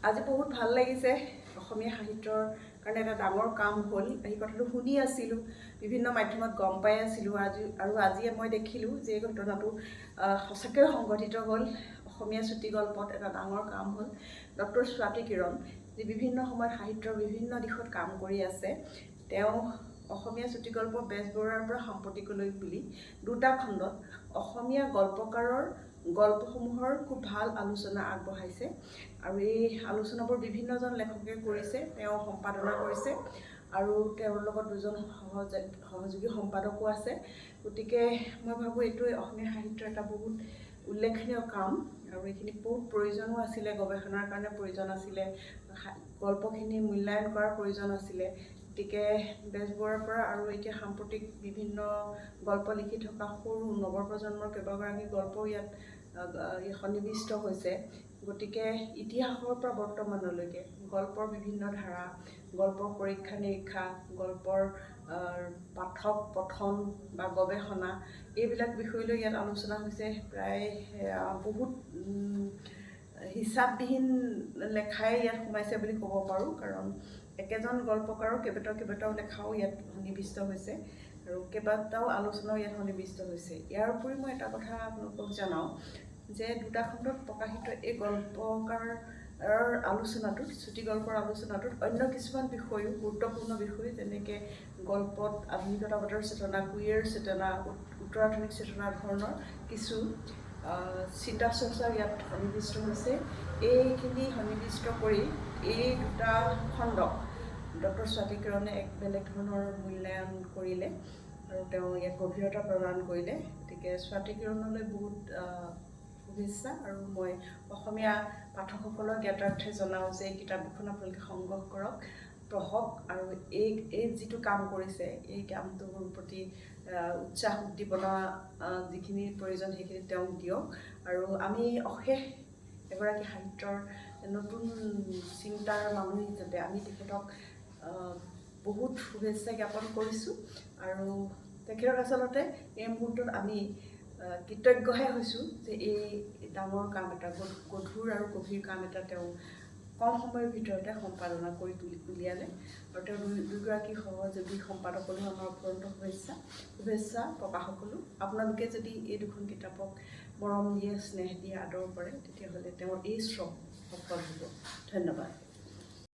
আজি বহুত ভাল লাগিছে অসমীয়া সাহিত্যৰ কাৰণে এটা ডাঙৰ কাম হ'ল। এই কথাটো শুনি আছিলোঁ, বিভিন্ন মাধ্যমত গম পাই আছিলোঁ আজি মই দেখিলোঁ যে এই ঘটনাটো সঁচাকৈ সংঘটিত হ'ল। অসমীয়া চুটিগল্পত এটা ডাঙৰ কাম হ'ল। ডক্টৰ স্বাতী কিৰণ যি বিভিন্ন সময়ত সাহিত্যৰ বিভিন্ন দিশত কাম কৰি আছে, তেওঁ অসমীয়া চুটিগল্প বেজবৰুৱাৰ পৰা সাম্প্ৰতিকলৈ বুলি দুটা খণ্ডত অসমীয়া গল্পকাৰৰ গল্পসমূহৰ খুব ভাল আলোচনা আগবঢ়াইছে আৰু এই আলোচনাবোৰ বিভিন্নজন লেখকে কৰিছে, তেওঁ সম্পাদনা কৰিছে আৰু তেওঁৰ লগত দুজন সহযোগী সম্পাদকো আছে। গতিকে মই ভাবোঁ এইটোৱে অসমীয়া সাহিত্যৰ এটা বহুত উল্লেখনীয় কাম আৰু এইখিনি বহুত প্ৰয়োজনো আছিলে, গৱেষণাৰ কাৰণে প্ৰয়োজন আছিলে, গল্পখিনি মূল্যায়ন কৰাৰ প্ৰয়োজন আছিলে। গতিকে বেজবৰুৱাৰ পৰা আৰু এতিয়া সাম্প্ৰতিক বিভিন্ন গল্প লিখি থকা সৰু নৱপ্ৰজন্মৰ কেইবাগৰাকী গল্পও ইয়াত সন্নিৱিষ্ট হৈছে। গতিকে ইতিহাসৰ পৰা বৰ্তমানলৈকে গল্পৰ বিভিন্ন ধাৰা, গল্পৰ পৰীক্ষা নিৰীক্ষা, গল্পৰ পাঠক পঠন বা গৱেষণা, এইবিলাক বিষয় লৈ ইয়াত আলোচনা হৈছে। প্ৰায় বহুত হিচাপবিহীন লেখাই ইয়াত সোমাইছে বুলি ক'ব পাৰোঁ, কাৰণ একেজন গল্পকাৰৰ কেইবাটাও লেখাও ইয়াত সন্নিৱিষ্ট হৈছে আৰু কেইবাটাও আলোচনাও ইয়াত সন্নিৱিষ্ট হৈছে। ইয়াৰ উপৰি মই এটা কথা আপোনালোকক জনাওঁ যে দুটা খণ্ডত প্ৰকাশিত এই গল্পকাৰৰ আলোচনাটোত, চুটিগল্পৰ আলোচনাটোত অন্য কিছুমান বিষয়ো, গুৰুত্বপূৰ্ণ বিষয়, যেনেকৈ গল্পত আধুনিকতাবাদৰ চেতনা, কুইয়েৰ চেতনা, উত্তৰাধুনিক চেতনাৰ ধৰণৰ কিছু চিন্তা চৰ্চা ইয়াত সন্নিৱিষ্ট হৈছে। এইখিনি সন্নিৱিষ্ট কৰি এই দুটা খণ্ডক ডক্টৰ স্বাতী কিৰণে এক বেলেগ ধৰণৰ মূল্যায়ন কৰিলে আৰু তেওঁ ইয়াক গভীৰতা প্ৰদান কৰিলে। গতিকে স্বাতী কিৰণলৈ বহুত শুভেচ্ছা আৰু মই অসমীয়া পাঠকসকলক জ্ঞাতাৰ্থে জনাওঁ যে এই কিতাপ দুখন আপোনালোকে সংগ্ৰহ কৰক, পঢ়ক আৰু এই যিটো কাম কৰিছে এই কামটোৰ প্ৰতি উৎসাহ উদ্দীপনা যিখিনি প্ৰয়োজন সেইখিনি তেওঁক দিয়ক আৰু আমি অশেষ এগৰাকী সাহিত্যৰ নতুন চিন্তাৰ মানুহ হিচাপে আমি তেখেতক বহুত শুভেচ্ছা জ্ঞাপন কৰিছোঁ আৰু তেখেতক আচলতে এই মুহূৰ্তত আমি কৃতজ্ঞহে হৈছোঁ যে এই ডাঙৰ কাম এটা, গধুৰ আৰু গভীৰ কাম এটা তেওঁ কম সময়ৰ ভিতৰতে সম্পাদনা কৰি উলিয়ালে আৰু তেওঁ দুগৰাকী সহযোগী সম্পাদকলৈও আমাৰ অপৰন্ত শুভেচ্ছা প্ৰকাশকলৈও। আপোনালোকে যদি এই দুখন কিতাপক মৰম দিয়ে, স্নেহ দিয়ে, আদৰ কৰে, তেতিয়াহ'লে তেওঁৰ এই শ্ৰম সফল হ'ব। ধন্যবাদ।